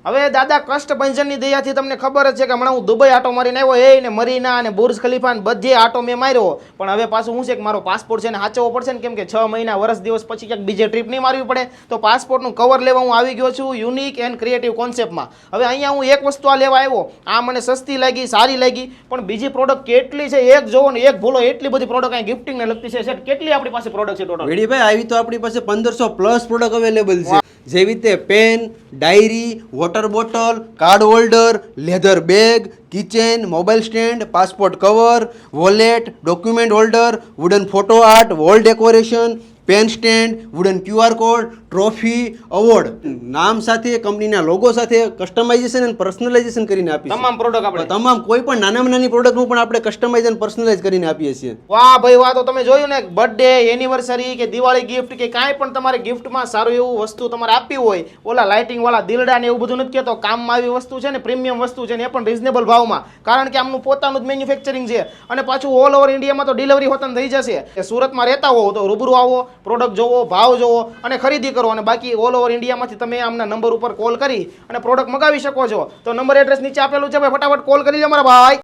હવે દાદા કષ્ટભંજનની દયાથી તમને ખબર જ છે કે હમણાં હું દુબઈ આટો મારીને આવ્યો ને મરીના અને બુર્જ ખલીફા ને બધે આટો મેં માર્યો પણ હવે પાછું શું છે કે મારો પાસપોર્ટ છે ને સાચવવો પડશે ને કેમ કે 6 મહિના વર્ષ દિવસ પછી ક્યાંક બીજે ટ્રીપ નહીં મારવી પડે તો પાસપોર્ટનું કવર લેવા હું આવી ગયો છું યુનિક એન્ડ ક્રિએટિવ કોન્સેપ્ટમાં. હવે અહીંયા હું એક વસ્તુ આ લેવા આવ્યો આ મને સસ્તી લાગી સારી લાગી પણ બીજી પ્રોડક્ટ કેટલી છે એક જોવો ને એક ભૂલો એટલી બધી પ્રોડક્ટ અહીં ગિફ્ટિંગને લગતી છે સેટ કેટલી આપણી પાસે પ્રોડક્ટ છે ટોટલ વેડીભાઈ આવી તો આપણી પાસે 1500 પ્લસ પ્રોડક્ટ અવેલેબલ છે જેવી રીતે pen diary water bottle card holder leather bag kitchen mobile stand passport cover wallet document holder wooden photo art wall decoration pen stand wooden QR code trophy award નામ સાથે કંપનીના logo સાથે customisation અને personalisation કરીને આપીએ તમામ product આપણે તમામ કોઈ પણ નાનામાં નાની પ્રોડક્ટનું પણ આપણે કસ્ટમાઇઝ અને પર્સનલાઇઝ કરીને આપીએ છીએ. વાહ ભાઈ વાહ તો તમે જોયું ને બર્થડે એનિવર્સરી કે દિવાળી ગિફ્ટ કે કાંઈ પણ તમારે ગિફ્ટમાં સારું એવું વસ્તુ તમારે આપવી હોય ઓલા લાઇટિંગ વાળા દિલડા ને એવું બધું નથી કહેતો કામમાં આવી વસ્તુ છે ને પ્રીમિયમ વસ્તુ છે ને એ પણ રિઝનેબલ ભાવમાં કારણ કે આમનું પોતાનું જ મેન્યુફેક્ચરિંગ છે અને પાછું ઓલ ઓવર ઇન્ડિયામાં તો ડિલિવરી હોતા થઈ જશે. સુરતમાં રહેતા હોવ તો રૂબરૂ આવો પ્રોડક્ટ જોવો ભાવ જોવો અને ખરીદી કરો અને બાકી ઓલ ઓવર ઇન્ડિયામાંથી તમે આમના નંબર ઉપર કોલ કરી અને પ્રોડક્ટ મગાવી શકો છો. તો નંબર એડ્રેસ નીચે આપેલું છે ભાઈ ફટાફટ કોલ કરી લો મારા ભાઈ.